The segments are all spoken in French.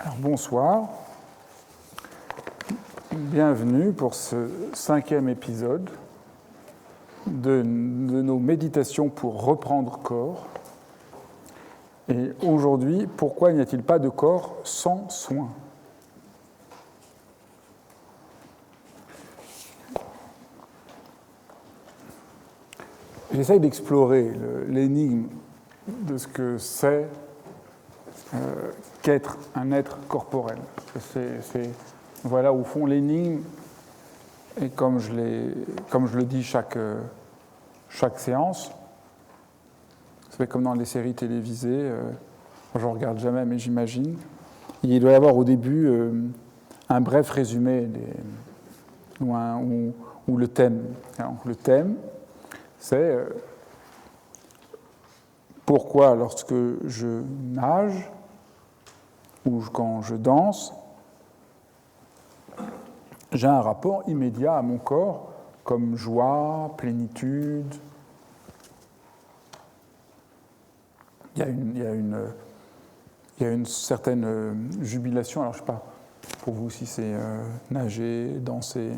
Alors, bonsoir, bienvenue pour ce 5e épisode de nos méditations pour reprendre corps. Et aujourd'hui, pourquoi n'y a-t-il pas de corps sans soin ? J'essaye d'explorer l'énigme de ce que c'est qu'être un être corporel. Voilà, au fond, l'énigme, et comme je le dis chaque séance, c'est comme dans les séries télévisées, je ne regarde jamais, mais j'imagine, il doit y avoir au début un bref résumé ou le thème. Alors, le thème, c'est pourquoi lorsque je nage ou quand je danse, j'ai un rapport immédiat à mon corps comme joie, plénitude. Il y a une certaine jubilation. Alors, je ne sais pas pour vous si c'est nager, danser,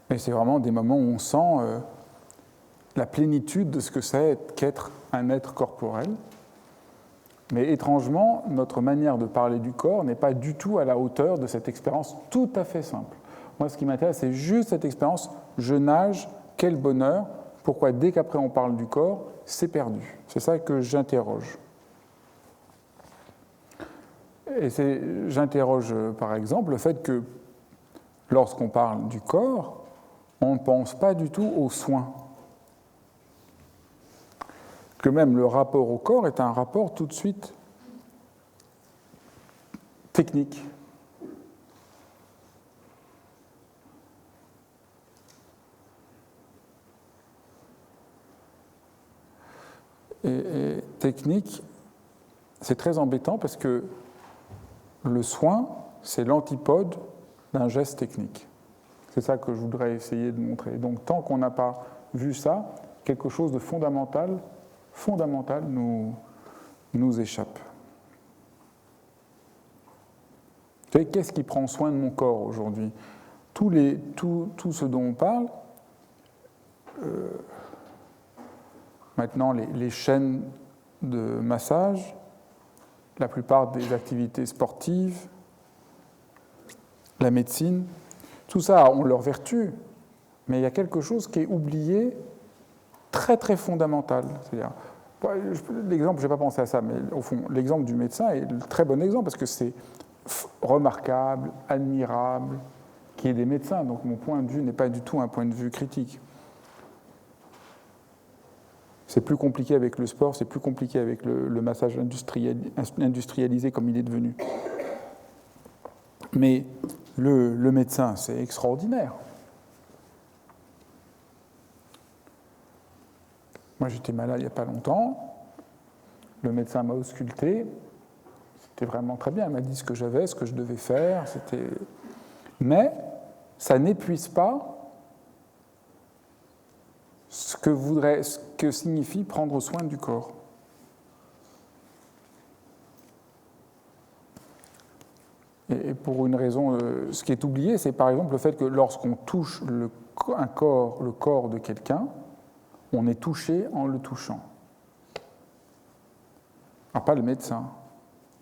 mais c'est vraiment des moments où on sent la plénitude de ce que c'est qu'être un être corporel. Mais étrangement, notre manière de parler du corps n'est pas du tout à la hauteur de cette expérience tout à fait simple. Moi, ce qui m'intéresse, c'est juste cette expérience, je nage, quel bonheur, pourquoi dès qu'après on parle du corps, c'est perdu. C'est ça que j'interroge. Et j'interroge par exemple le fait que lorsqu'on parle du corps, on ne pense pas du tout aux soins. Que même le rapport au corps est un rapport tout de suite technique. Et technique, c'est très embêtant parce que le soin, c'est l'antipode d'un geste technique. C'est ça que je voudrais essayer de montrer. Donc, tant qu'on n'a pas vu ça, quelque chose de fondamental nous échappe. Qu'est-ce qui prend soin de mon corps aujourd'hui ? Tout ce dont on parle, maintenant les chaînes de massage, la plupart des activités sportives, la médecine, tout ça ont leurs vertus, mais il y a quelque chose qui est oublié, très très fondamental. C'est-à-dire, l'exemple, je n'ai pas pensé à ça, mais au fond, l'exemple du médecin est un très bon exemple parce que c'est remarquable, admirable, qu'il y ait des médecins. Donc mon point de vue n'est pas du tout un point de vue critique. C'est plus compliqué avec le sport, c'est plus compliqué avec le massage industrialisé comme il est devenu. Mais le médecin, c'est extraordinaire. Moi, j'étais malade il n'y a pas longtemps. Le médecin m'a ausculté. C'était vraiment très bien. Il m'a dit ce que j'avais, ce que je devais faire. Mais ça n'épuise pas ce que signifie prendre soin du corps. Et pour une raison, ce qui est oublié, c'est par exemple le fait que lorsqu'on touche le corps de quelqu'un, on est touché en le touchant. Pas le médecin,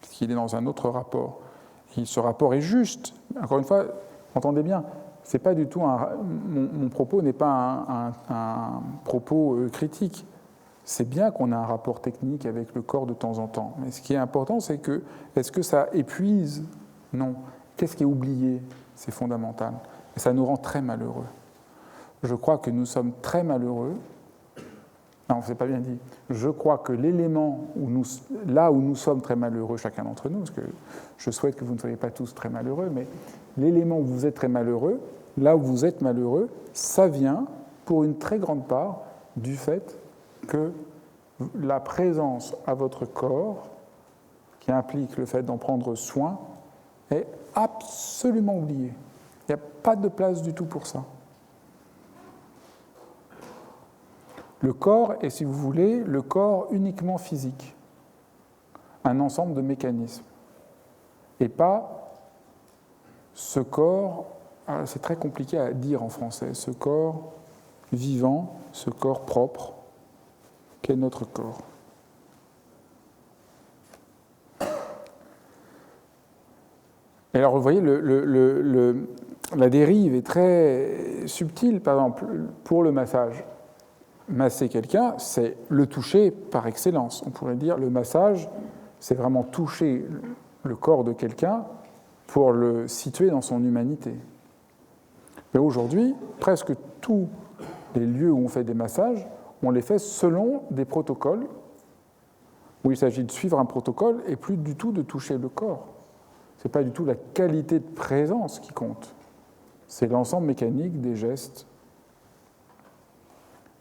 puisqu'il est dans un autre rapport. Et ce rapport est juste. Encore une fois, entendez bien, c'est pas du tout mon propos n'est pas un propos critique. C'est bien qu'on ait un rapport technique avec le corps de temps en temps. Mais ce qui est important, c'est que, est-ce que ça épuise ? Non. Qu'est-ce qui est oublié ? C'est fondamental. Et ça nous rend très malheureux. Je crois que nous sommes très malheureux. Non, c'est pas bien dit. Je crois que l'élément là où nous sommes très malheureux, chacun d'entre nous, parce que je souhaite que vous ne soyez pas tous très malheureux, mais l'élément où vous êtes très malheureux, là où vous êtes malheureux, ça vient, pour une très grande part, du fait que la présence à votre corps, qui implique le fait d'en prendre soin, est absolument oubliée. Il n'y a pas de place du tout pour ça. Le corps est, si vous voulez, le corps uniquement physique, un ensemble de mécanismes. et pas ce corps, c'est très compliqué à dire en français, ce corps vivant, ce corps propre, qu'est notre corps. Et alors, vous voyez, la dérive est très subtile. Par exemple, pour le massage, masser quelqu'un, c'est le toucher par excellence. On pourrait dire le massage, c'est vraiment toucher le corps de quelqu'un pour le situer dans son humanité. Mais aujourd'hui, presque tous les lieux où on fait des massages, on les fait selon des protocoles, où il s'agit de suivre un protocole et plus du tout de toucher le corps. Ce n'est pas du tout la qualité de présence qui compte. C'est l'ensemble mécanique des gestes.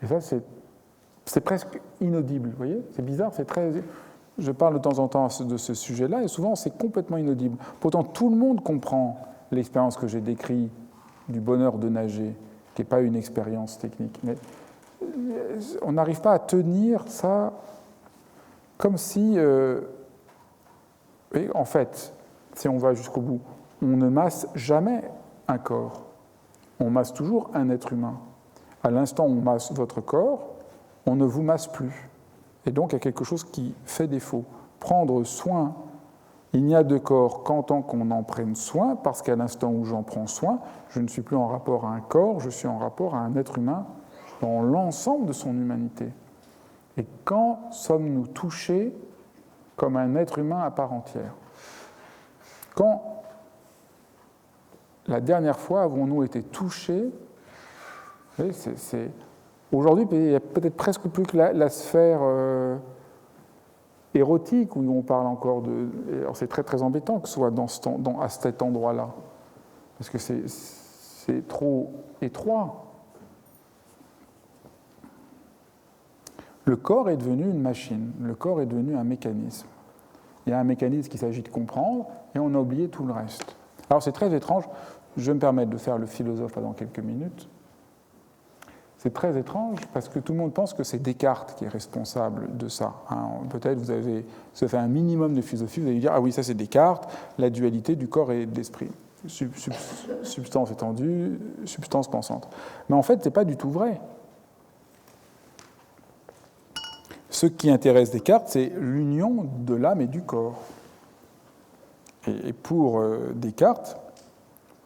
Et ça, c'est presque inaudible, vous voyez ? C'est bizarre, c'est très... Je parle de temps en temps de ce sujet-là, et souvent, c'est complètement inaudible. Pourtant, tout le monde comprend l'expérience que j'ai décrite du bonheur de nager, qui n'est pas une expérience technique. Mais on n'arrive pas à tenir ça comme si... Et en fait, si on va jusqu'au bout, on ne masse jamais un corps. On masse toujours un être humain. À l'instant où on masse votre corps, on ne vous masse plus. Et donc, il y a quelque chose qui fait défaut. Prendre soin, il n'y a de corps qu'en tant qu'on en prenne soin, parce qu'à l'instant où j'en prends soin, je ne suis plus en rapport à un corps, je suis en rapport à un être humain dans l'ensemble de son humanité. Et quand sommes-nous touchés comme un être humain à part entière ? Quand la dernière fois avons-nous été touchés ? Aujourd'hui, il y a peut-être presque plus que la sphère érotique où on parle encore de... Alors c'est très très embêtant que ce soit à cet endroit-là, parce que c'est trop étroit. Le corps est devenu une machine, le corps est devenu un mécanisme. Il y a un mécanisme qu'il s'agit de comprendre, et on a oublié tout le reste. Alors c'est très étrange, je vais me permettre de faire le philosophe pendant quelques minutes. C'est très étrange parce que tout le monde pense que c'est Descartes qui est responsable de ça. Peut-être vous avez fait un minimum de philosophie, vous allez dire « Ah oui, ça c'est Descartes, la dualité du corps et de l'esprit. Substance étendue, substance pensante. » Mais en fait, ce n'est pas du tout vrai. Ce qui intéresse Descartes, c'est l'union de l'âme et du corps. Et pour Descartes,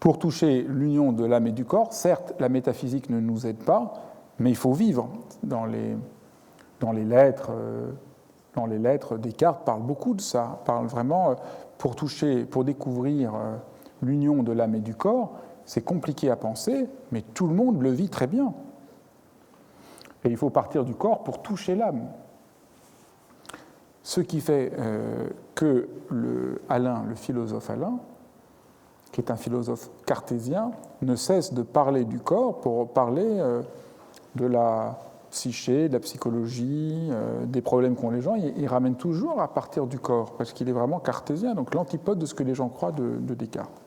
pour toucher l'union de l'âme et du corps, certes, la métaphysique ne nous aide pas, mais il faut vivre. Dans les lettres, Descartes parle beaucoup de ça, parle vraiment, pour découvrir l'union de l'âme et du corps, c'est compliqué à penser, mais tout le monde le vit très bien. Et il faut partir du corps pour toucher l'âme. Ce qui fait que le philosophe Alain, qui est un philosophe cartésien, ne cesse de parler du corps pour parler de la psyché, de la psychologie, des problèmes qu'ont les gens. Il ramène toujours à partir du corps, parce qu'il est vraiment cartésien, donc l'antipode de ce que les gens croient de Descartes.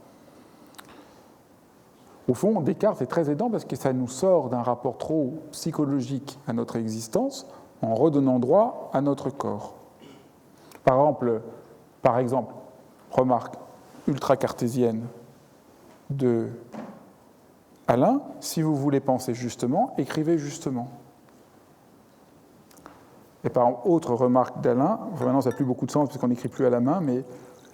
Au fond, Descartes est très aidant parce que ça nous sort d'un rapport trop psychologique à notre existence en redonnant droit à notre corps. Par exemple, remarque ultra-cartésienne de Alain, si vous voulez penser justement, écrivez justement. Et par exemple, autre remarque d'Alain, maintenant ça n'a plus beaucoup de sens parce qu'on n'écrit plus à la main, mais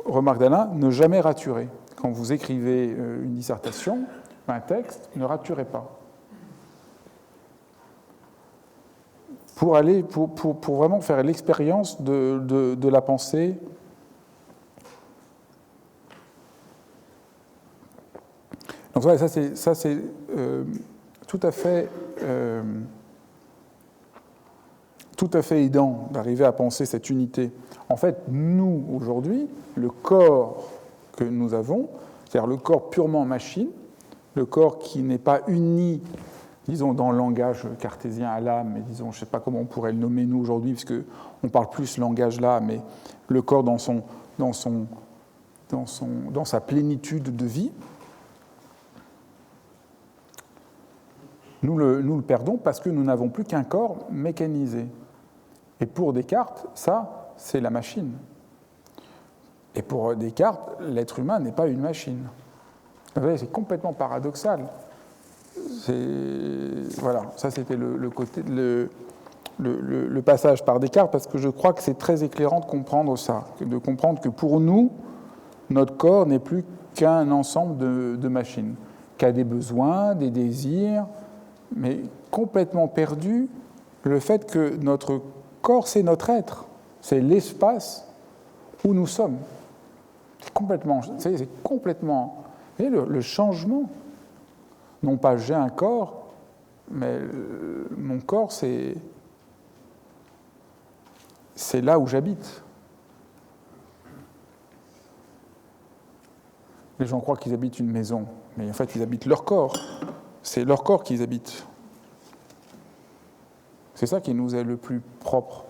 remarque d'Alain, ne jamais raturer. Quand vous écrivez une dissertation, un texte, ne raturez pas. Pour vraiment faire l'expérience de la pensée. Donc voilà, ça c'est tout à fait aidant d'arriver à penser cette unité. En fait, nous, aujourd'hui, le corps que nous avons, c'est-à-dire le corps purement machine, le corps qui n'est pas uni, disons, dans le langage cartésien à l'âme, mais disons, je ne sais pas comment on pourrait le nommer nous aujourd'hui, parce qu'on parle plus ce langage-là, mais le corps dans sa plénitude de vie, nous le perdons parce que nous n'avons plus qu'un corps mécanisé. Et pour Descartes, ça, c'est la machine. Et pour Descartes, l'être humain n'est pas une machine. Vous voyez, c'est complètement paradoxal. Voilà, ça c'était le passage par Descartes, parce que je crois que c'est très éclairant de comprendre ça, de comprendre que pour nous, notre corps n'est plus qu'un ensemble de machines, qui a des besoins, des désirs, mais complètement perdu le fait que notre corps, c'est notre être, c'est l'espace où nous sommes. C'est complètement. Vous voyez, le changement. Non pas j'ai un corps, mais mon corps, c'est là où j'habite. Les gens croient qu'ils habitent une maison, mais en fait, ils habitent leur corps. C'est leur corps qu'ils habitent. C'est ça qui nous est le plus propre.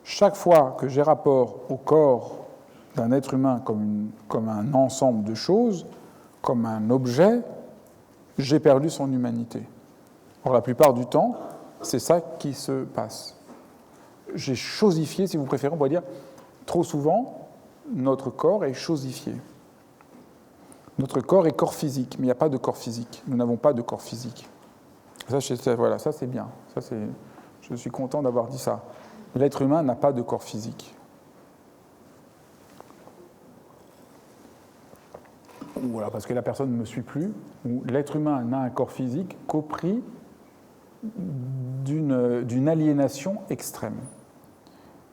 Chaque fois que j'ai rapport au corps d'un être humain comme un ensemble de choses, comme un objet, j'ai perdu son humanité. Or, la plupart du temps, c'est ça qui se passe. J'ai chosifié, si vous préférez, on pourrait dire, trop souvent, notre corps est chosifié. Notre corps est corps physique, mais il n'y a pas de corps physique. Nous n'avons pas de corps physique. Voilà, ça c'est bien. Je suis content d'avoir dit ça. L'être humain n'a pas de corps physique. Voilà, parce que la personne ne me suit plus, ou l'être humain n'a un corps physique qu'au prix d'une aliénation extrême.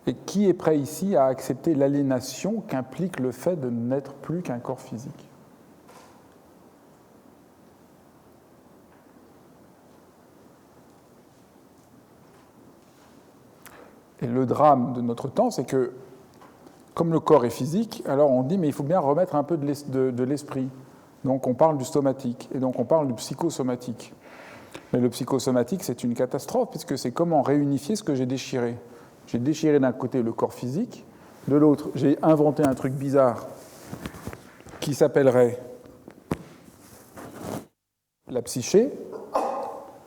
Et qui est prêt ici à accepter l'aliénation qu'implique le fait de n'être plus qu'un corps physique ? Et le drame de notre temps, c'est que, comme le corps est physique, alors on dit, mais il faut bien remettre un peu de l'esprit. Donc on parle du somatique, et donc on parle du psychosomatique. Mais le psychosomatique, c'est une catastrophe, puisque c'est comment réunifier ce que j'ai déchiré. J'ai déchiré d'un côté le corps physique, de l'autre, j'ai inventé un truc bizarre qui s'appellerait la psyché,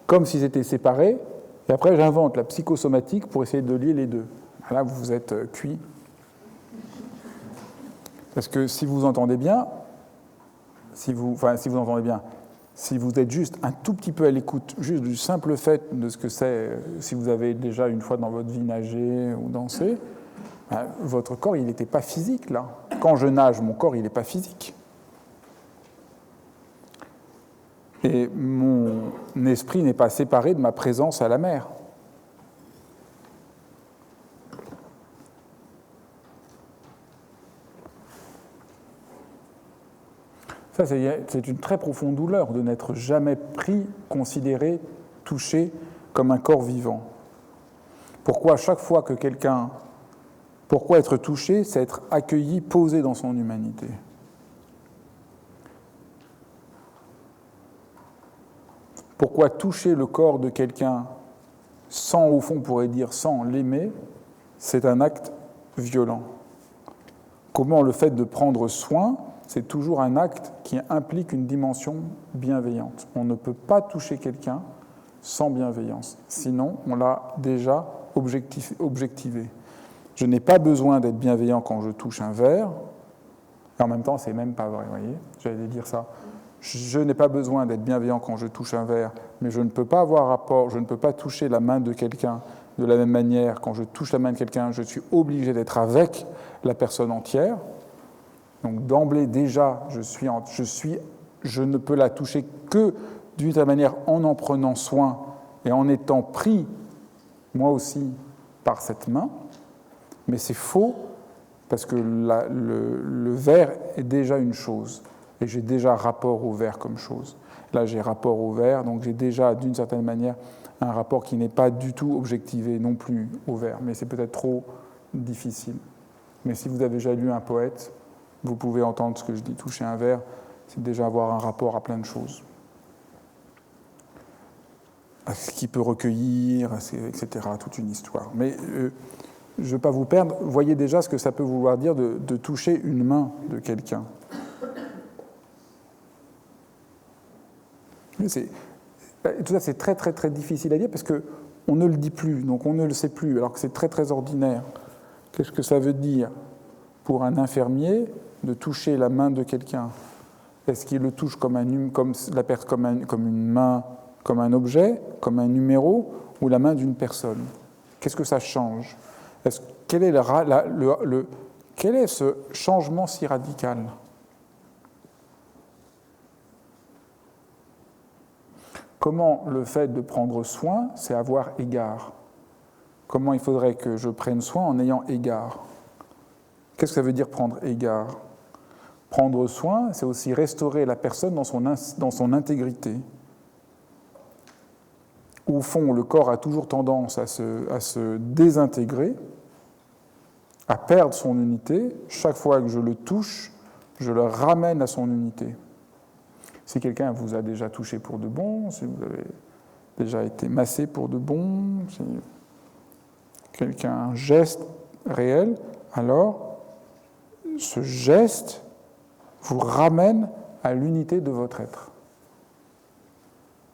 comme s'ils étaient séparés, et après j'invente la psychosomatique pour essayer de lier les deux. Là, vous êtes cuit. Parce que si vous entendez bien, si vous êtes juste un tout petit peu à l'écoute, juste du simple fait de ce que c'est, si vous avez déjà une fois dans votre vie nagé ou dansé, votre corps, il n'était pas physique, là. Quand je nage, mon corps, il n'est pas physique. Et mon esprit n'est pas séparé de ma présence à la mer. Ça, c'est une très profonde douleur de n'être jamais pris, considéré, touché comme un corps vivant. Pourquoi chaque fois que pourquoi être touché, c'est être accueilli, posé dans son humanité. Pourquoi toucher le corps de quelqu'un sans, au fond, on pourrait dire sans l'aimer, c'est un acte violent. Comment le fait de prendre soin, c'est toujours un acte qui implique une dimension bienveillante. On ne peut pas toucher quelqu'un sans bienveillance, sinon on l'a déjà objectivé. Je n'ai pas besoin d'être bienveillant quand je touche un verre, et en même temps, c'est même pas vrai, vous voyez, j'allais dire ça. Je n'ai pas besoin d'être bienveillant quand je touche un verre, mais je ne peux pas avoir rapport, je ne peux pas toucher la main de quelqu'un de la même manière. Quand je touche la main de quelqu'un, je suis obligé d'être avec la personne entière. Donc d'emblée déjà, je ne peux la toucher que d'une certaine manière en prenant soin et en étant pris, moi aussi, par cette main. Mais c'est faux, parce que le verre est déjà une chose, et j'ai déjà rapport au verre comme chose. Là, j'ai rapport au verre, donc j'ai déjà, d'une certaine manière, un rapport qui n'est pas du tout objectivé non plus au verre, mais c'est peut-être trop difficile. Mais si vous avez déjà lu un poète, vous pouvez entendre ce que je dis. Toucher un verre, c'est déjà avoir un rapport à plein de choses. À ce qu'il peut recueillir, etc., toute une histoire. Mais je ne veux pas vous perdre. Voyez déjà ce que ça peut vouloir dire de toucher une main de quelqu'un. Tout ça, c'est très, très, très difficile à dire parce qu'on ne le dit plus, donc on ne le sait plus, alors que c'est très, très ordinaire. Qu'est-ce que ça veut dire pour un infirmier de toucher la main de quelqu'un? Est-ce qu'il le touche comme une main, comme un objet, comme un numéro, ou la main d'une personne? Qu'est-ce que ça change? Quel est ce changement si radical? Comment le fait de prendre soin, c'est avoir égard? Comment il faudrait que je prenne soin en ayant égard? Qu'est-ce que ça veut dire prendre égard? Prendre soin, c'est aussi restaurer la personne dans son intégrité. Au fond, le corps a toujours tendance à se désintégrer, à perdre son unité. Chaque fois que je le touche, je le ramène à son unité. Si quelqu'un vous a déjà touché pour de bon, si vous avez déjà été massé pour de bon, si quelqu'un a un geste réel, alors ce geste vous ramène à l'unité de votre être.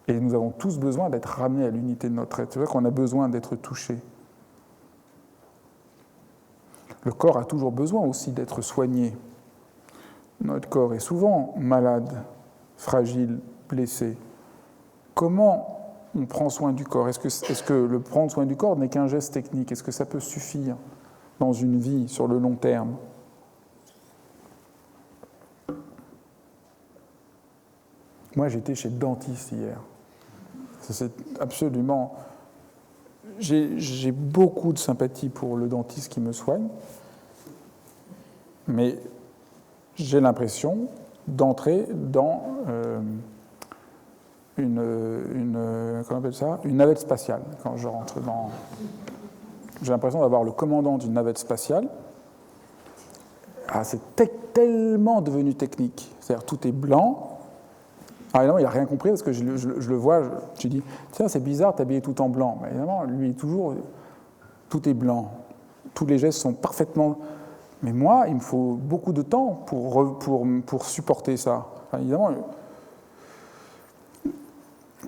Et nous avons tous besoin d'être ramenés à l'unité de notre être. C'est vrai qu'on a besoin d'être touchés. Le corps a toujours besoin aussi d'être soigné. Notre corps est souvent malade, fragile, blessé. Comment on prend soin du corps? Est-ce que le prendre soin du corps n'est qu'un geste technique? Est-ce que ça peut suffire dans une vie sur le long terme? Moi, j'étais chez le dentiste hier. C'est absolument... J'ai beaucoup de sympathie pour le dentiste qui me soigne, mais j'ai l'impression d'entrer dans comment on appelle ça, une navette spatiale. Quand je rentre dans... J'ai l'impression d'avoir le commandant d'une navette spatiale. Ah, c'est tellement devenu technique. C'est-à-dire tout est blanc. Ah non, il n'a rien compris parce que je le vois, je dis, tiens, c'est bizarre, t'es habillé tout en blanc. Mais évidemment, lui, toujours, tout est blanc. Tous les gestes sont parfaitement... Mais moi, il me faut beaucoup de temps pour supporter ça. Enfin, évidemment,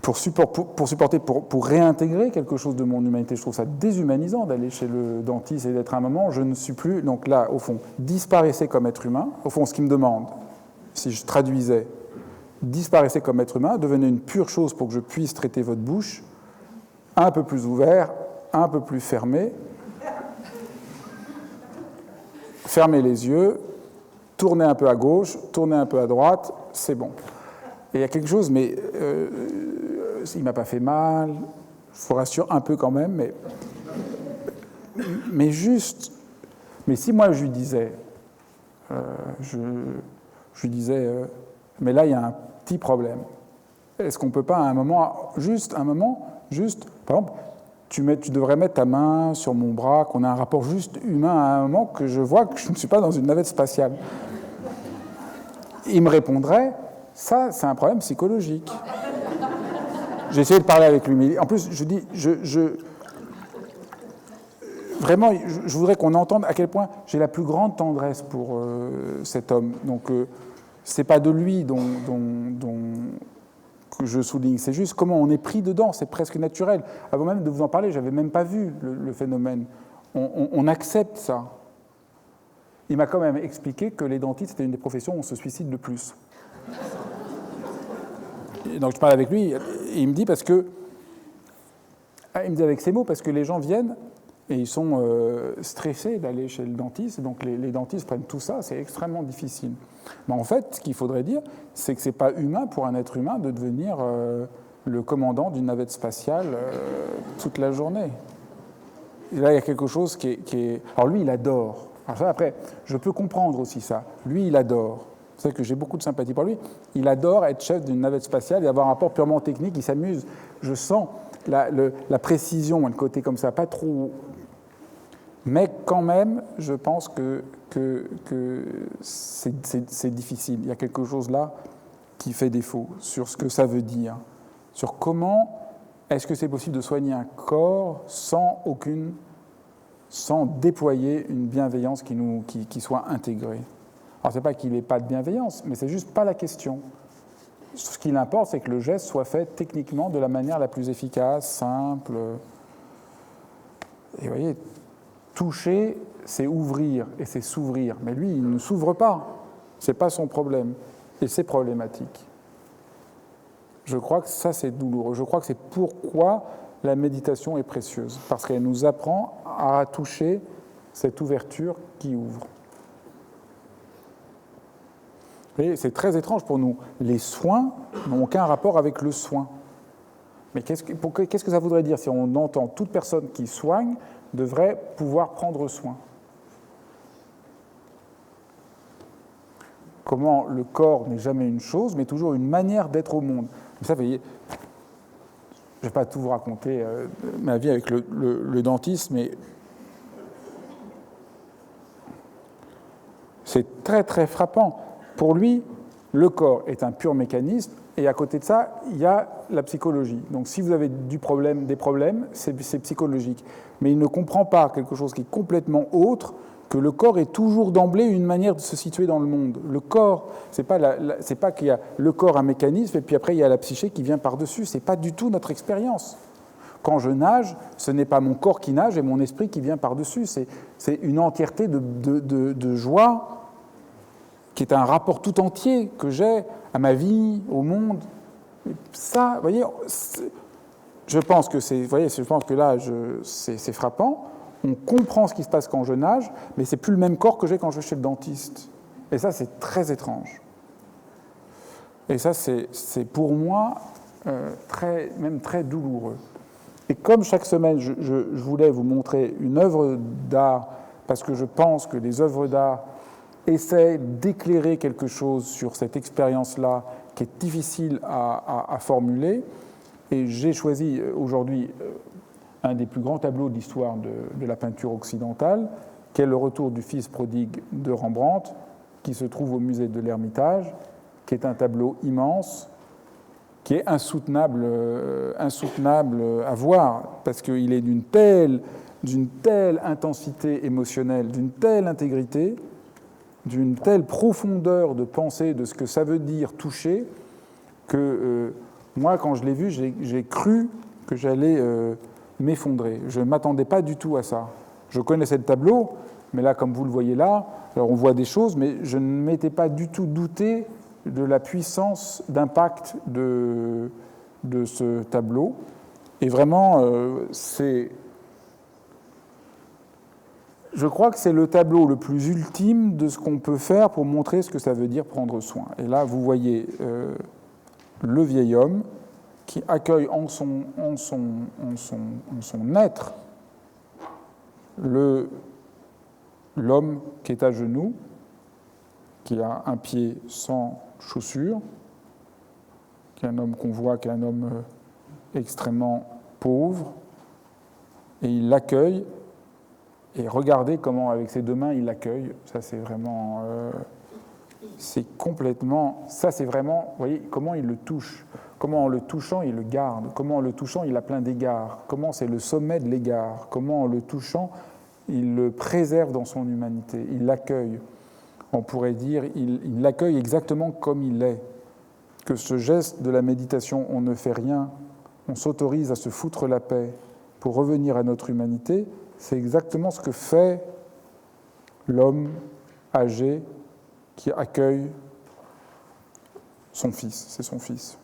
pour réintégrer quelque chose de mon humanité. Je trouve ça déshumanisant d'aller chez le dentiste et d'être à un moment, je ne suis plus... Donc là, au fond, disparaissez comme être humain. Au fond, ce qu'il me demande, si je traduisais, disparaissez comme être humain, devenez une pure chose pour que je puisse traiter votre bouche, un peu plus ouvert, un peu plus fermé, fermez les yeux, tournez un peu à gauche, tournez un peu à droite, c'est bon. Et il y a quelque chose, mais il ne m'a pas fait mal, je vous rassure un peu quand même, mais juste... Mais si moi je lui disais, mais là il y a un petit problème. Est-ce qu'on ne peut pas à un moment, par exemple, tu devrais mettre ta main sur mon bras, qu'on a un rapport juste humain à un moment, que je vois que je ne suis pas dans une navette spatiale. Il me répondrait, ça c'est un problème psychologique. J'ai essayé de parler avec lui, mais en plus je dis, vraiment, je voudrais qu'on entende à quel point j'ai la plus grande tendresse pour cet homme. Donc c'est pas de lui que je souligne, c'est juste comment on est pris dedans, c'est presque naturel. Avant même de vous en parler, j'avais même pas vu le phénomène. On accepte ça. Il m'a quand même expliqué que les dentistes étaient une des professions où on se suicide le plus. Et donc je parle avec lui, et il me dit il me dit avec ces mots, parce que les gens viennent et ils sont stressés d'aller chez le dentiste, donc les dentistes prennent tout ça, c'est extrêmement difficile. Mais en fait, ce qu'il faudrait dire, c'est que ce n'est pas humain pour un être humain de devenir le commandant d'une navette spatiale toute la journée. Et là, il y a quelque chose qui est... Alors lui, il adore. Alors ça, après, je peux comprendre aussi ça. Lui, il adore. C'est vrai que j'ai beaucoup de sympathie pour lui. Il adore être chef d'une navette spatiale et avoir un rapport purement technique. Il s'amuse. Je sens la précision, le côté comme ça, pas trop... Mais quand même, je pense que c'est difficile. Il y a quelque chose là qui fait défaut sur ce que ça veut dire, sur comment est-ce que c'est possible de soigner un corps sans déployer une bienveillance qui soit intégrée. Alors, ce n'est pas qu'il n'ait pas de bienveillance, mais c'est juste pas la question. Ce qui l'importe, c'est que le geste soit fait techniquement de la manière la plus efficace, simple. Et vous voyez, toucher, c'est ouvrir et c'est s'ouvrir. Mais lui, il ne s'ouvre pas. Ce n'est pas son problème. Et c'est problématique. Je crois que ça, c'est douloureux. Je crois que c'est pourquoi la méditation est précieuse. Parce qu'elle nous apprend à toucher cette ouverture qui ouvre. Et c'est très étrange pour nous. Les soins n'ont aucun rapport avec le soin. Mais qu'est-ce que ça voudrait dire si on entend toute personne qui soigne devrait pouvoir prendre soin? Comment le corps n'est jamais une chose, mais toujours une manière d'être au monde. Ça, vous voyez, je ne vais pas tout vous raconter ma vie avec le dentiste, mais c'est très très frappant. Pour lui, le corps est un pur mécanisme, et à côté de ça, il y a la psychologie. Donc si vous avez des problèmes, c'est psychologique. Mais il ne comprend pas quelque chose qui est complètement autre, que le corps est toujours d'emblée une manière de se situer dans le monde. Le corps, c'est pas qu'il y a le corps un mécanisme, et puis après il y a la psyché qui vient par-dessus. C'est pas du tout notre expérience. Quand je nage, ce n'est pas mon corps qui nage et mon esprit qui vient par-dessus. C'est une entièreté de joie qui est un rapport tout entier que j'ai à ma vie, au monde. Et ça, vous voyez, je pense que là, c'est frappant. On comprend ce qui se passe quand je nage, mais c'est plus le même corps que j'ai quand je vais chez le dentiste. Et ça, c'est très étrange. Et ça, c'est pour moi même très douloureux. Et comme chaque semaine, je voulais vous montrer une œuvre d'art, parce que je pense que les œuvres d'art essaie d'éclairer quelque chose sur cette expérience-là qui est difficile à formuler. Et j'ai choisi aujourd'hui un des plus grands tableaux de l'histoire de la peinture occidentale, qui est le Retour du Fils prodigue de Rembrandt, qui se trouve au musée de l'Ermitage, qui est un tableau immense, qui est insoutenable à voir, parce qu'il est d'une telle intensité émotionnelle, d'une telle intégrité, d'une telle profondeur de pensée de ce que ça veut dire toucher, que moi, quand je l'ai vu, j'ai cru que j'allais m'effondrer. Je ne m'attendais pas du tout à ça. Je connaissais le tableau, mais là, comme vous le voyez là, alors on voit des choses, mais je ne m'étais pas du tout douté de la puissance d'impact de ce tableau. Et vraiment, je crois que c'est le tableau le plus ultime de ce qu'on peut faire pour montrer ce que ça veut dire prendre soin. Et là, vous voyez le vieil homme qui accueille en son être l'homme qui est à genoux, qui a un pied sans chaussure, qui est un homme qu'on voit, qui est un homme extrêmement pauvre, et il l'accueille. Et regardez comment, avec ses deux mains, il l'accueille. Ça, c'est vraiment... c'est complètement... Ça, c'est vraiment... Vous voyez, comment il le touche. Comment, en le touchant, il le garde. Comment, en le touchant, il a plein d'égards. Comment, c'est le sommet de l'égard. Comment, en le touchant, il le préserve dans son humanité. Il l'accueille. On pourrait dire, il l'accueille exactement comme il est. Que ce geste de la méditation, on ne fait rien, on s'autorise à se foutre la paix pour revenir à notre humanité, c'est exactement ce que fait l'homme âgé qui accueille son fils. C'est son fils.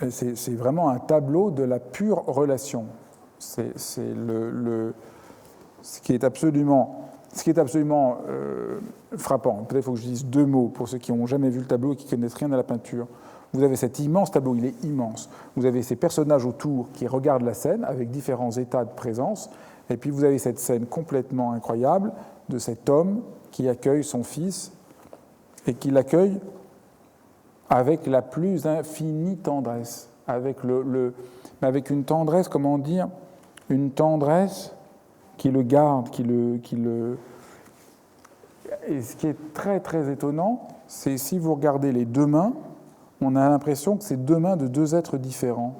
Et c'est vraiment un tableau de la pure relation. C'est ce qui est absolument frappant. Peut-être qu'il faut que je dise deux mots pour ceux qui n'ont jamais vu le tableau et qui ne connaissent rien à la peinture. Vous avez cet immense tableau, il est immense. Vous avez ces personnages autour qui regardent la scène avec différents états de présence. Et puis vous avez cette scène complètement incroyable de cet homme qui accueille son fils et qui l'accueille avec la plus infinie tendresse. Avec une tendresse, comment dire, une tendresse qui le garde, Et ce qui est très très étonnant, c'est si vous regardez les deux mains, on a l'impression que c'est deux mains de deux êtres différents.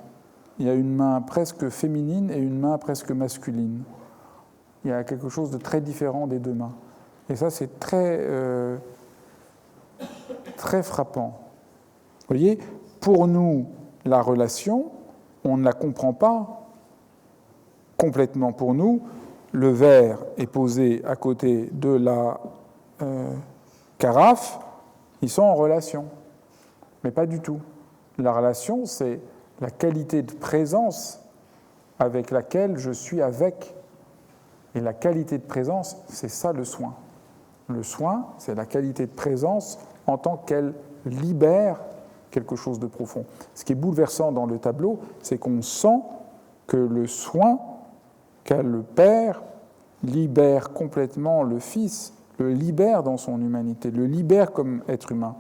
Il y a une main presque féminine et une main presque masculine. Il y a quelque chose de très différent des deux mains. Et ça, c'est très... très frappant. Vous voyez, pour nous, la relation, on ne la comprend pas complètement. Pour nous, le verre est posé à côté de la carafe, ils sont en relation. Mais pas du tout. La relation, c'est la qualité de présence avec laquelle je suis avec. Et la qualité de présence, c'est ça le soin. Le soin, c'est la qualité de présence en tant qu'elle libère quelque chose de profond. Ce qui est bouleversant dans le tableau, c'est qu'on sent que le soin qu'a le Père libère complètement le Fils, le libère dans son humanité, le libère comme être humain.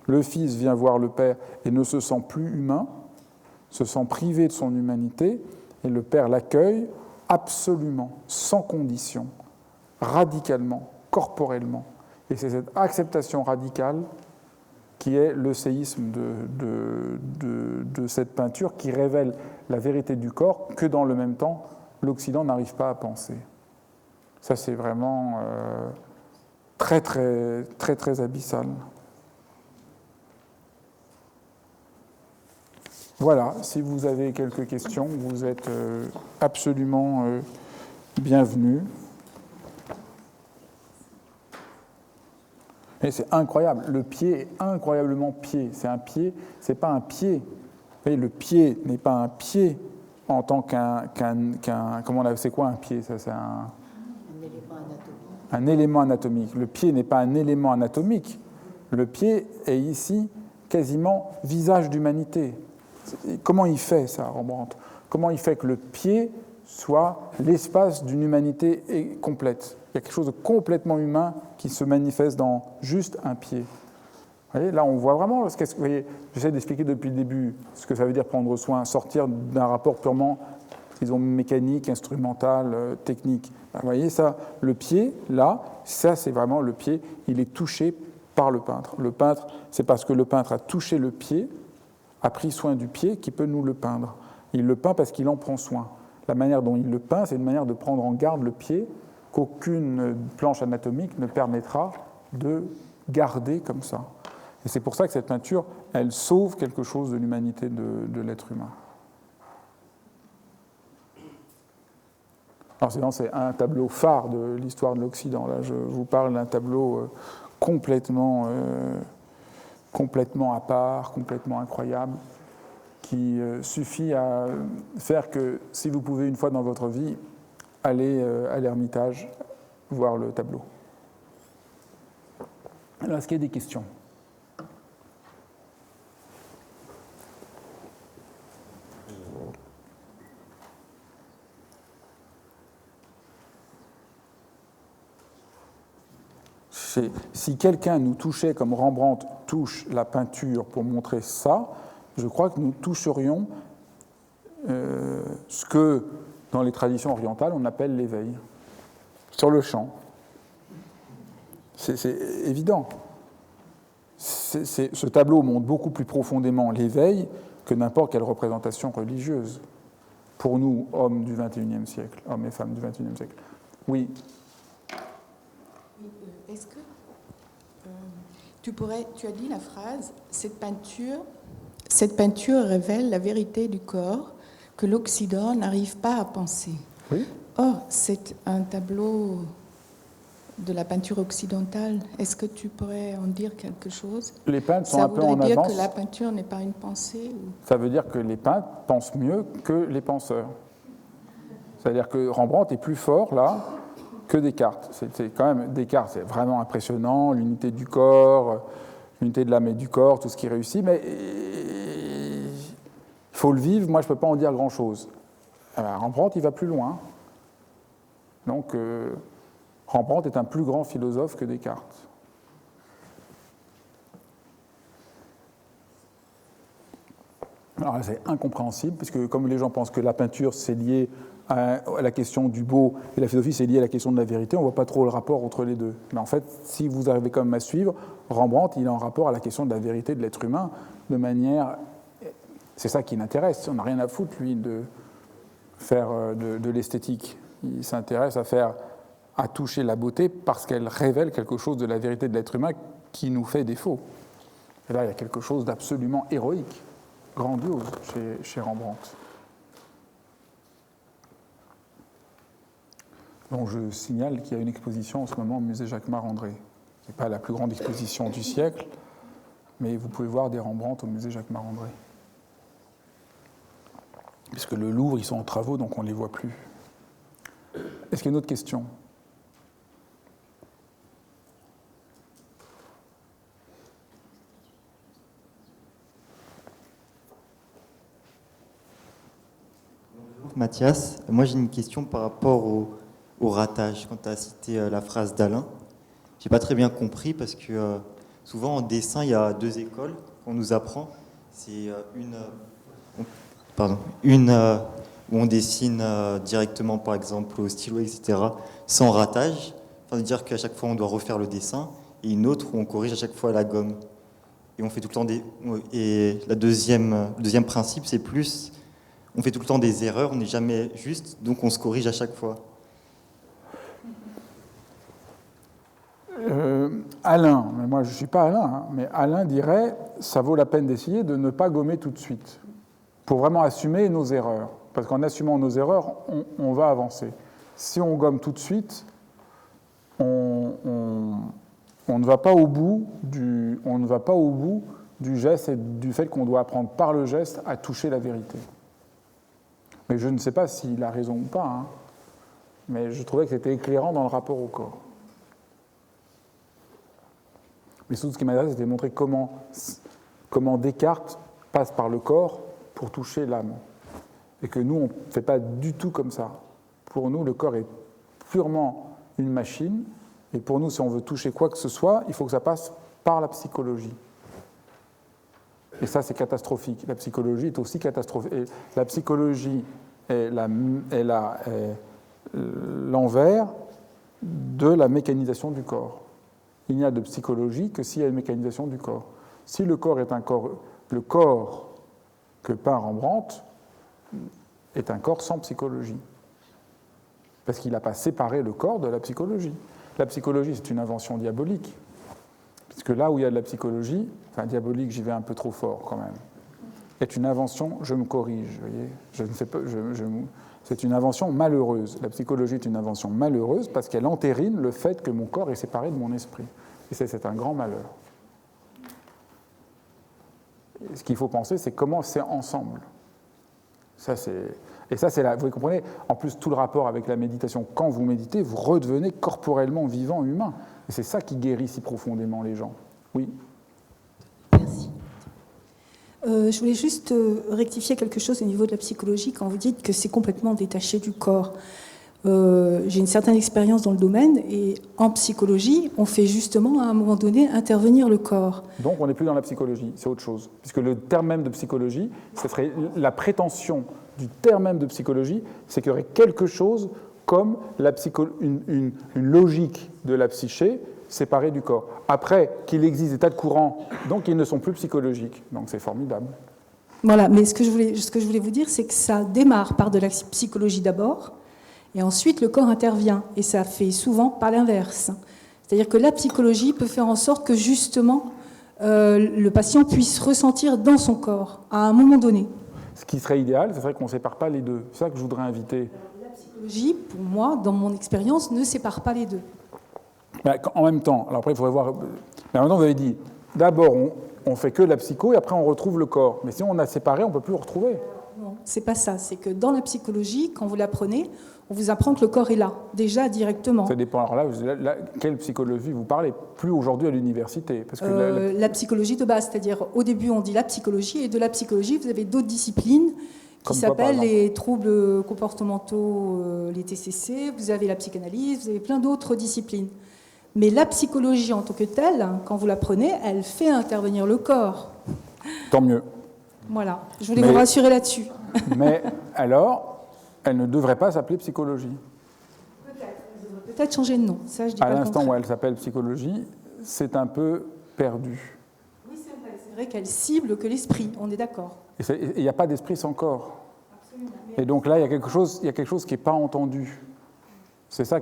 Le Fils vient voir le Père et ne se sent plus humain, se sent privé de son humanité, et le Père l'accueille absolument, sans condition, radicalement, corporellement. Et c'est cette acceptation radicale qui est le séisme de cette peinture, qui révèle la vérité du corps que dans le même temps, l'Occident n'arrive pas à penser. Ça, c'est vraiment très, très, très, très abyssal. Voilà, si vous avez quelques questions, vous êtes absolument bienvenus. Et c'est incroyable, le pied est incroyablement pied. C'est un pied, c'est pas un pied. Vous voyez, le pied n'est pas un pied en tant c'est quoi un pied? Ça, c'est un élément anatomique. Le pied n'est pas un élément anatomique. Le pied est ici quasiment visage d'humanité. Comment il fait ça, Rembrandt? Comment il fait que le pied soit l'espace d'une humanité complète? Il y a quelque chose de complètement humain qui se manifeste dans juste un pied. Vous voyez, là, on voit vraiment, vous voyez, j'essaie d'expliquer depuis le début ce que ça veut dire prendre soin, sortir d'un rapport purement, disons, mécanique, instrumental, technique. Vous voyez ça, le pied, là, ça c'est vraiment le pied, il est touché par le peintre. Le peintre, c'est parce que le peintre a touché le pied, a pris soin du pied, qu'il peut nous le peindre. Il le peint parce qu'il en prend soin. La manière dont il le peint, c'est une manière de prendre en garde le pied qu'aucune planche anatomique ne permettra de garder comme ça. Et c'est pour ça que cette peinture, elle sauve quelque chose de l'humanité de l'être humain. Alors c'est un tableau phare de l'histoire de l'Occident. Là, je vous parle d'un tableau complètement à part, complètement incroyable, qui suffit à faire que, si vous pouvez une fois dans votre vie, aller à l'Ermitage voir le tableau. Alors, est-ce qu'il y a des questions ? Si quelqu'un nous touchait comme Rembrandt touche la peinture pour montrer ça, je crois que nous toucherions ce que, dans les traditions orientales, on appelle l'éveil, sur le champ. C'est évident. Ce tableau montre beaucoup plus profondément l'éveil que n'importe quelle représentation religieuse. Pour nous, hommes du XXIe siècle, hommes et femmes du XXIe siècle. Oui. Est-ce que tu as dit la phrase « cette peinture révèle la vérité du corps que l'Occident n'arrive pas à penser ». Oui. Or, c'est un tableau de la peinture occidentale. Est-ce que tu pourrais en dire quelque chose ? Les peintres sont un peu en avance. Ça voudrait dire que la peinture n'est pas une pensée ou... Ça veut dire que les peintres pensent mieux que les penseurs. C'est-à-dire que Rembrandt est plus fort, là, que Descartes. C'est quand même, Descartes, c'est vraiment impressionnant, l'unité du corps, l'unité de l'âme et du corps, tout ce qui réussit, mais il faut le vivre, moi je ne peux pas en dire grand-chose. Rembrandt, il va plus loin. Donc, Rembrandt est un plus grand philosophe que Descartes. Alors c'est incompréhensible, puisque comme les gens pensent que la peinture, c'est lié à la question du beau, et la philosophie, c'est lié à la question de la vérité, on ne voit pas trop le rapport entre les deux. Mais en fait, si vous arrivez quand même à suivre, Rembrandt, il est en rapport à la question de la vérité de l'être humain, de manière... C'est ça qui l'intéresse, on n'a rien à foutre, lui, de faire de l'esthétique. Il s'intéresse à toucher la beauté parce qu'elle révèle quelque chose de la vérité de l'être humain qui nous fait défaut. Et là, il y a quelque chose d'absolument héroïque, grandiose chez Rembrandt. Donc je signale qu'il y a une exposition en ce moment au musée Jacquemart-André, qui n'est pas la plus grande exposition du siècle, mais vous pouvez voir des Rembrandt au musée Jacquemart-André. Puisque le Louvre, ils sont en travaux, donc on ne les voit plus. Est-ce qu'il y a une autre question ? Mathias, moi j'ai une question par rapport au ratage. Quand tu as cité la phrase d'Alain, je n'ai pas très bien compris parce que souvent en dessin, il y a deux écoles qu'on nous apprend. C'est une où on dessine directement, par exemple, au stylo, etc., sans ratage, c'est-à-dire qu'à chaque fois on doit refaire le dessin, et une autre où on corrige à chaque fois à la gomme. Et on fait tout le temps Et le deuxième principe, c'est plus... On fait tout le temps des erreurs, on n'est jamais juste, donc on se corrige à chaque fois. Alain, mais moi je ne suis pas Alain, hein, mais Alain dirait ça vaut la peine d'essayer de ne pas gommer tout de suite, pour vraiment assumer nos erreurs. Parce qu'en assumant nos erreurs, on va avancer. Si on gomme tout de suite, on ne va pas au bout du geste et du fait qu'on doit apprendre par le geste à toucher la vérité. Mais je ne sais pas s'il a raison ou pas, hein, mais je trouvais que c'était éclairant dans le rapport au corps. Mais surtout, ce qui m'intéresse, c'était de montrer comment Descartes passe par le corps pour toucher l'âme. Et que nous, on ne fait pas du tout comme ça. Pour nous, le corps est purement une machine, et pour nous, si on veut toucher quoi que ce soit, il faut que ça passe par la psychologie. Et ça, c'est catastrophique. La psychologie est aussi catastrophique. Et la psychologie est l'envers de la mécanisation du corps. Il n'y a de psychologie que s'il y a une mécanisation du corps. Si le corps est un corps, le corps que peint Rembrandt est un corps sans psychologie. Parce qu'il n'a pas séparé le corps de la psychologie. La psychologie, c'est une invention diabolique. Puisque là où il y a de la psychologie, enfin diabolique, j'y vais un peu trop fort quand même, est une invention, je me corrige, vous voyez, c'est une invention malheureuse. La psychologie est une invention malheureuse parce qu'elle entérine le fait que mon corps est séparé de mon esprit. Et c'est un grand malheur. Et ce qu'il faut penser, c'est comment c'est ensemble. Vous comprenez, en plus tout le rapport avec la méditation, quand vous méditez, vous redevenez corporellement vivant, humain. Et c'est ça qui guérit si profondément les gens. Oui. Merci. Je voulais juste rectifier quelque chose au niveau de la psychologie quand vous dites que c'est complètement détaché du corps. J'ai une certaine expérience dans le domaine et en psychologie, on fait justement à un moment donné intervenir le corps. Donc on n'est plus dans la psychologie, c'est autre chose. Puisque le terme même de psychologie, ce serait la prétention du terme même de psychologie, c'est qu'il y aurait quelque chose comme une logique de la psyché séparée du corps. Après, qu'il existe des tas de courants, donc ils ne sont plus psychologiques. Donc c'est formidable. Voilà, mais ce que je voulais vous dire, c'est que ça démarre par de la psychologie d'abord, et ensuite le corps intervient. Et ça fait souvent par l'inverse. C'est-à-dire que la psychologie peut faire en sorte que justement le patient puisse ressentir dans son corps, à un moment donné. Ce qui serait idéal, ce serait qu'on ne sépare pas les deux. C'est ça que je voudrais inviter. La psychologie, pour moi, dans mon expérience, ne sépare pas les deux. Mais en même temps, alors après il faudrait voir. Mais en même temps, vous avez dit, d'abord on fait que la psycho et après on retrouve le corps. Mais si on a séparé, on ne peut plus le retrouver. Non, c'est pas ça. C'est que dans la psychologie, quand vous l'apprenez, on vous apprend que le corps est là, déjà directement. Ça dépend. Alors là, quelle psychologie vous parlez? Plus aujourd'hui à l'université, parce que la psychologie de base, c'est-à-dire au début on dit la psychologie, et de la psychologie vous avez d'autres disciplines qui s'appellent les troubles comportementaux, les TCC, vous avez la psychanalyse, vous avez plein d'autres disciplines. Mais la psychologie en tant que telle, quand vous l'apprenez, elle fait intervenir le corps. Tant mieux. Voilà, je voulais vous rassurer là-dessus. Mais alors, elle ne devrait pas s'appeler psychologie. Peut-être changer de nom, ça je dis pas le contraire. À l'instant où elle s'appelle psychologie, c'est un peu perdu. Oui, c'est vrai qu'elle cible que l'esprit, on est d'accord. Et il n'y a pas d'esprit sans corps. Absolument. Et donc là, il y a quelque chose qui n'est pas entendu. C'est ça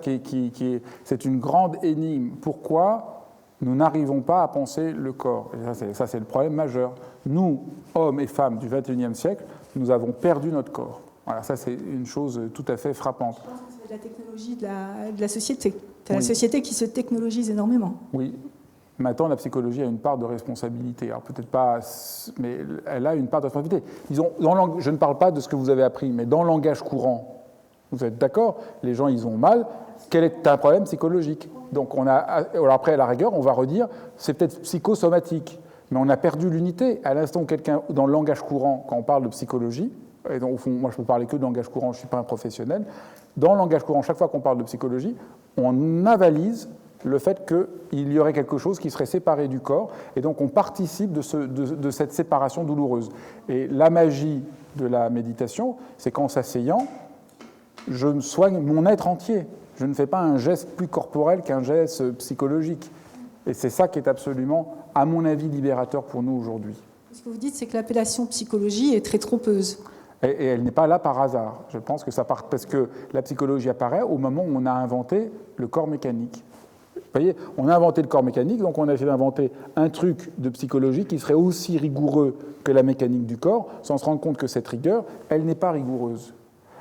c'est une grande énigme. Pourquoi nous n'arrivons pas à penser le corps. Et ça, c'est le problème majeur. Nous, hommes et femmes du XXIe siècle, nous avons perdu notre corps. Voilà, ça, c'est une chose tout à fait frappante. Je pense que c'est la technologie de la société. C'est Oui. la société qui se technologise énormément. Oui. Maintenant, la psychologie a une part de responsabilité. Alors, peut-être pas, mais elle a une part de responsabilité. Disons, je ne parle pas de ce que vous avez appris, mais dans le langage courant, vous êtes d'accord, les gens, ils ont mal. Quel est un problème psychologique? Donc, alors après, à la rigueur, on va redire, c'est peut-être psychosomatique, mais on a perdu l'unité. À l'instant où quelqu'un, dans le langage courant, quand on parle de psychologie, et donc, au fond, moi, je peux parler que de langage courant, je ne suis pas un professionnel, dans le langage courant, chaque fois qu'on parle de psychologie, on avalise le fait qu'il y aurait quelque chose qui serait séparé du corps, et donc on participe de cette séparation douloureuse. Et la magie de la méditation, c'est qu'en s'asseyant, je me soigne mon être entier. Je ne fais pas un geste plus corporel qu'un geste psychologique. Et c'est ça qui est absolument, à mon avis, libérateur pour nous aujourd'hui. Ce que vous dites, c'est que l'appellation psychologie est très trompeuse. Et elle n'est pas là par hasard. Je pense que ça part parce que la psychologie apparaît au moment où on a inventé le corps mécanique. Vous voyez, on a inventé le corps mécanique, donc on a essayé d'inventer un truc de psychologie qui serait aussi rigoureux que la mécanique du corps, sans se rendre compte que cette rigueur, elle n'est pas rigoureuse.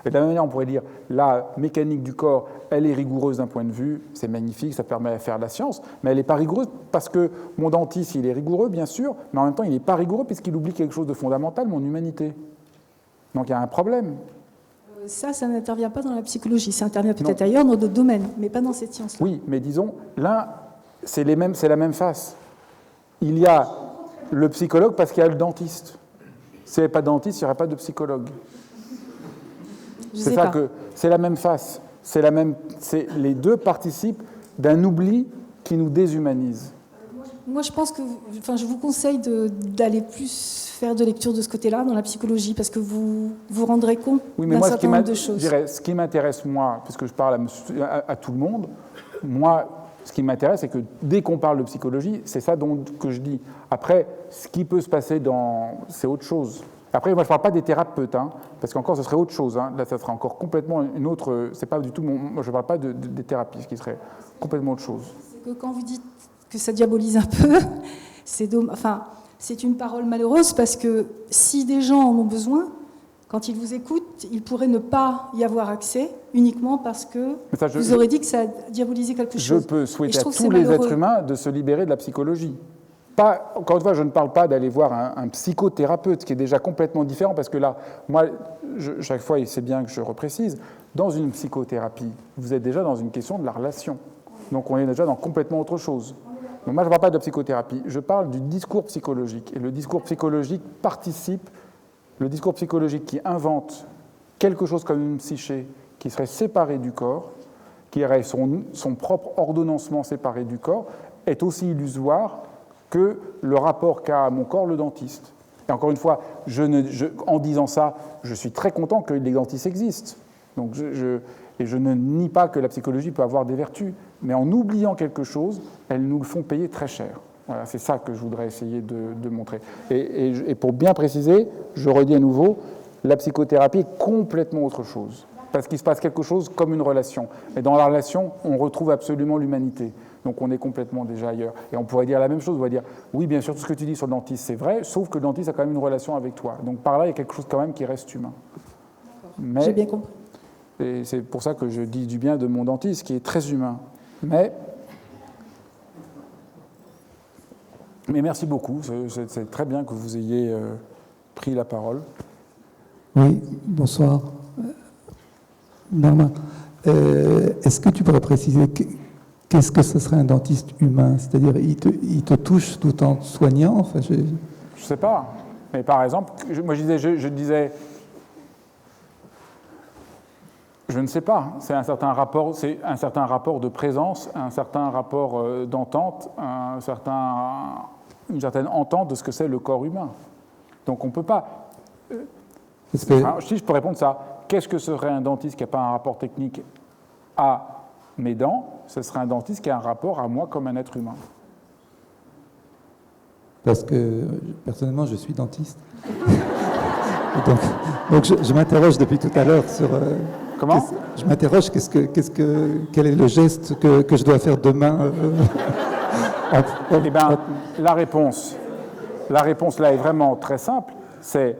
Et de la même manière, on pourrait dire, la mécanique du corps, elle est rigoureuse d'un point de vue, c'est magnifique, ça permet de faire de la science, mais elle n'est pas rigoureuse parce que mon dentiste, il est rigoureux, bien sûr, mais en même temps, il n'est pas rigoureux puisqu'il oublie quelque chose de fondamental, mon humanité. Donc il y a un problème. Ça n'intervient pas dans la psychologie. Ça intervient peut-être ailleurs, dans d'autres domaines, mais pas dans cette science-là. Oui, mais disons, là, c'est la même face. Il y a le psychologue parce qu'il y a le dentiste. S'il n'y avait pas de dentiste, il n'y aurait pas de psychologue. C'est ça que c'est la même face. Les deux participent d'un oubli qui nous déshumanise. Moi, je pense que, je vous conseille d'aller plus faire de lecture de ce côté-là dans la psychologie, parce que vous vous rendrez compte d'un certain nombre de choses. Je dirais, ce qui m'intéresse, moi, puisque je parle à tout le monde, moi, ce qui m'intéresse, c'est que dès qu'on parle de psychologie, c'est ça que je dis. Après, ce qui peut se passer c'est autre chose. Après, moi, je ne parle pas des thérapeutes, parce qu'encore, ce serait autre chose. Là, ça serait encore complètement une autre... C'est pas du tout... Moi, je ne parle pas des thérapies, ce qui serait complètement autre chose. C'est que quand vous dites que ça diabolise un peu, c'est une parole malheureuse, parce que si des gens en ont besoin, quand ils vous écoutent, ils pourraient ne pas y avoir accès, uniquement parce que vous aurez dit que ça diabolisait quelque chose. Je peux souhaiter à tous les êtres humains de se libérer de la psychologie. Encore une fois, je ne parle pas d'aller voir un psychothérapeute, qui est déjà complètement différent, parce que là, moi, chaque fois, et c'est bien que je reprécise, dans une psychothérapie, vous êtes déjà dans une question de la relation. Donc on est déjà dans complètement autre chose. Donc moi, je ne parle pas de la psychothérapie, je parle du discours psychologique. Et le discours psychologique le discours psychologique qui invente quelque chose comme une psyché qui serait séparée du corps, qui aurait son propre ordonnancement séparé du corps, est aussi illusoire que le rapport qu'a à mon corps le dentiste. Et encore une fois, en disant ça, je suis très content que les dentistes existent. Donc et je ne nie pas que la psychologie peut avoir des vertus, mais en oubliant quelque chose, elles nous le font payer très cher. Voilà, c'est ça que je voudrais essayer de montrer. Et pour bien préciser, je redis à nouveau, la psychothérapie est complètement autre chose. Parce qu'il se passe quelque chose comme une relation. Et dans la relation, on retrouve absolument l'humanité. Donc on est complètement déjà ailleurs. Et on pourrait dire la même chose, on pourrait dire, oui, bien sûr, tout ce que tu dis sur le dentiste, c'est vrai, sauf que le dentiste a quand même une relation avec toi. Donc par là, il y a quelque chose quand même qui reste humain. J'ai bien compris. Et c'est pour ça que je dis du bien de mon dentiste, qui est très humain. Mais merci beaucoup, c'est très bien que vous ayez pris la parole. Oui, bonsoir. Norma, est-ce que tu pourrais préciser qu'est-ce que ce serait un dentiste humain? C'est-à-dire, il te touche tout en te soignant? Je ne sais pas. Mais par exemple, moi je disais, je ne sais pas. C'est un certain rapport de présence, un certain rapport d'entente, une certaine entente de ce que c'est le corps humain. Donc on ne peut pas... Si je peux répondre ça, qu'est-ce que serait un dentiste qui n'a pas un rapport technique à mes dents? Ce serait un dentiste qui a un rapport à moi comme un être humain. Parce que, personnellement, je suis dentiste. donc je m'interroge depuis tout à l'heure sur... Comment? Je m'interroge, quel est le geste que je dois faire demain Eh bien, la réponse là est vraiment très simple. C'est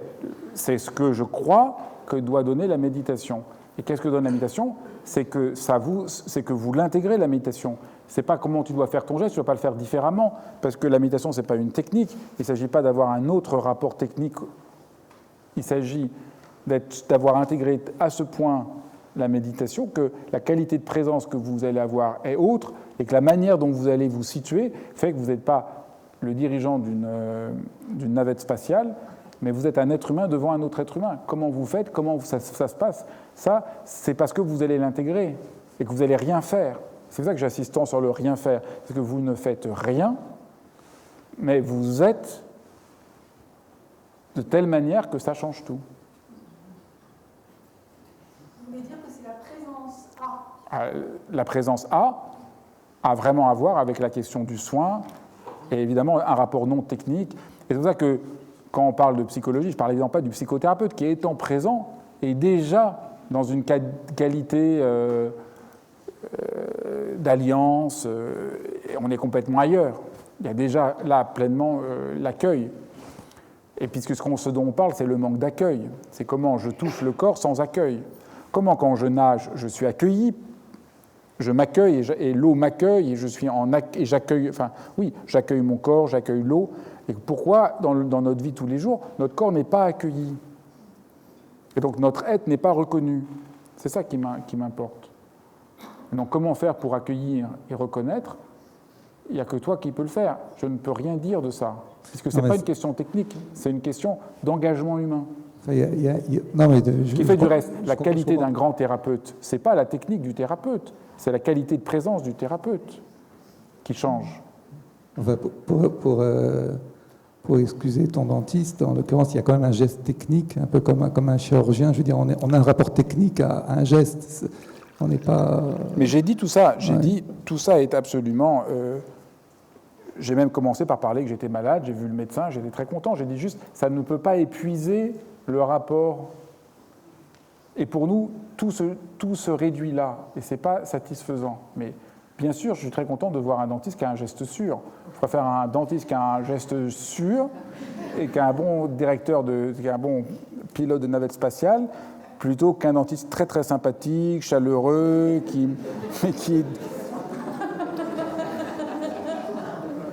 ce que je crois que doit donner la méditation. Et qu'est-ce que donne la méditation? C'est que vous l'intégrez, la méditation. Ce n'est pas comment tu dois faire ton geste, tu ne dois pas le faire différemment, parce que la méditation, ce n'est pas une technique. Il ne s'agit pas d'avoir un autre rapport technique. Il s'agit d'avoir intégré à ce point la méditation, que la qualité de présence que vous allez avoir est autre, et que la manière dont vous allez vous situer fait que vous n'êtes pas le dirigeant d'une navette spatiale, mais vous êtes un être humain devant un autre être humain. Comment vous faites, comment ça se passe? Ça, c'est parce que vous allez l'intégrer et que vous n'allez rien faire. C'est pour ça que j'insiste tant sur le rien faire, parce que vous ne faites rien, mais vous êtes de telle manière que ça change tout. Vous voulez dire que c'est la présence A? La présence a vraiment à voir avec la question du soin et évidemment un rapport non technique. Et c'est pour ça que quand on parle de psychologie, je ne parle évidemment pas du psychothérapeute qui, étant présent, est déjà dans une qualité d'alliance, et on est complètement ailleurs. Il y a déjà là pleinement l'accueil. Et puisque ce dont on parle, c'est le manque d'accueil. C'est comment je touche le corps sans accueil. Comment, quand je nage, je suis accueilli, je m'accueille et l'eau m'accueille et je suis et j'accueille. Enfin, oui, j'accueille mon corps, j'accueille l'eau. Et pourquoi, dans notre vie tous les jours, notre corps n'est pas accueilli? Et donc notre être n'est pas reconnu. C'est ça qui m'importe. Et donc comment faire pour accueillir et reconnaître? Il n'y a que toi qui peux le faire. Je ne peux rien dire de ça. Puisque ce n'est pas une question technique, c'est une question d'engagement humain. Ce qui fait du reste, la qualité d'un grand thérapeute, ce n'est pas la technique du thérapeute, c'est la qualité de présence du thérapeute qui change. Enfin, pour excuser ton dentiste, en l'occurrence, il y a quand même un geste technique, un peu comme un chirurgien. Je veux dire, on a un rapport technique à un geste. On n'est pas... Mais j'ai dit tout ça. J'ai dit tout ça est absolument... j'ai même commencé par parler que j'étais malade, j'ai vu le médecin, j'étais très content. J'ai dit juste, ça ne peut pas épuiser le rapport. Et pour nous, tout se réduit là. Et ce n'est pas satisfaisant. Mais bien sûr, je suis très content de voir un dentiste qui a un geste sûr. Je préfère un dentiste qui a un geste sûr et qui a un bon directeur, qui a un bon pilote de navette spatiale, plutôt qu'un dentiste très très sympathique, chaleureux, qui Mais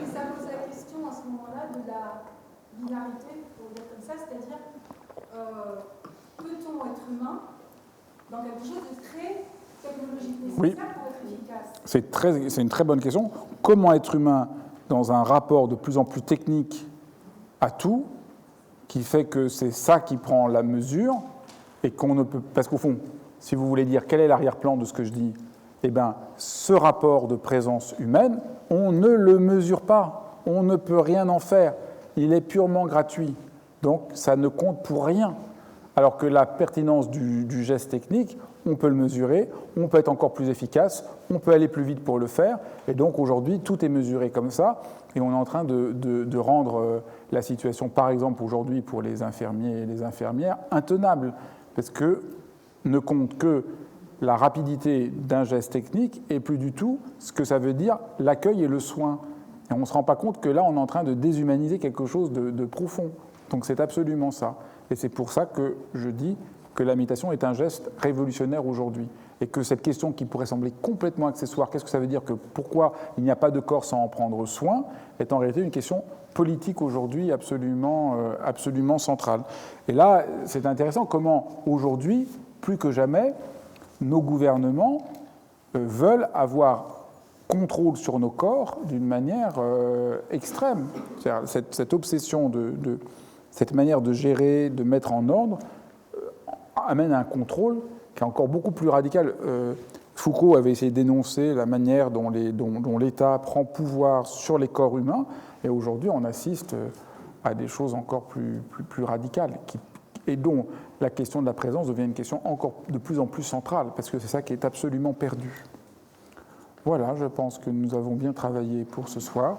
ça pose la question à ce moment-là de la binarité, pour dire comme ça, c'est-à-dire peut-on être humain dans quelque chose de très technologique nécessaire pour être efficace? C'est une très bonne question. Comment être humain dans un rapport de plus en plus technique à tout, qui fait que c'est ça qui prend la mesure, et qu'on ne peut... Parce qu'au fond, si vous voulez dire quel est l'arrière-plan de ce que je dis, eh bien, ce rapport de présence humaine, on ne le mesure pas, on ne peut rien en faire, il est purement gratuit, donc ça ne compte pour rien. Alors que la pertinence du geste technique, on peut le mesurer, on peut être encore plus efficace, on peut aller plus vite pour le faire, et donc aujourd'hui, tout est mesuré comme ça, et on est en train de rendre la situation, par exemple aujourd'hui pour les infirmiers et les infirmières, intenable, parce que ne compte que la rapidité d'un geste technique et plus du tout ce que ça veut dire l'accueil et le soin. Et on ne se rend pas compte que là, on est en train de déshumaniser quelque chose de profond. Donc c'est absolument ça. Et c'est pour ça que je dis que la méditation est un geste révolutionnaire aujourd'hui. Et que cette question qui pourrait sembler complètement accessoire, qu'est-ce que ça veut dire que pourquoi il n'y a pas de corps sans en prendre soin, est en réalité une question politique aujourd'hui absolument centrale. Et là, c'est intéressant comment aujourd'hui, plus que jamais, nos gouvernements veulent avoir contrôle sur nos corps d'une manière extrême. Cette obsession cette manière de gérer, de mettre en ordre, amène à un contrôle qui est encore beaucoup plus radical. Foucault avait essayé d'énoncer la manière dont l'État prend pouvoir sur les corps humains, et aujourd'hui on assiste à des choses encore plus radicales, et dont la question de la présence devient une question encore de plus en plus centrale, parce que c'est ça qui est absolument perdu. Voilà, je pense que nous avons bien travaillé pour ce soir.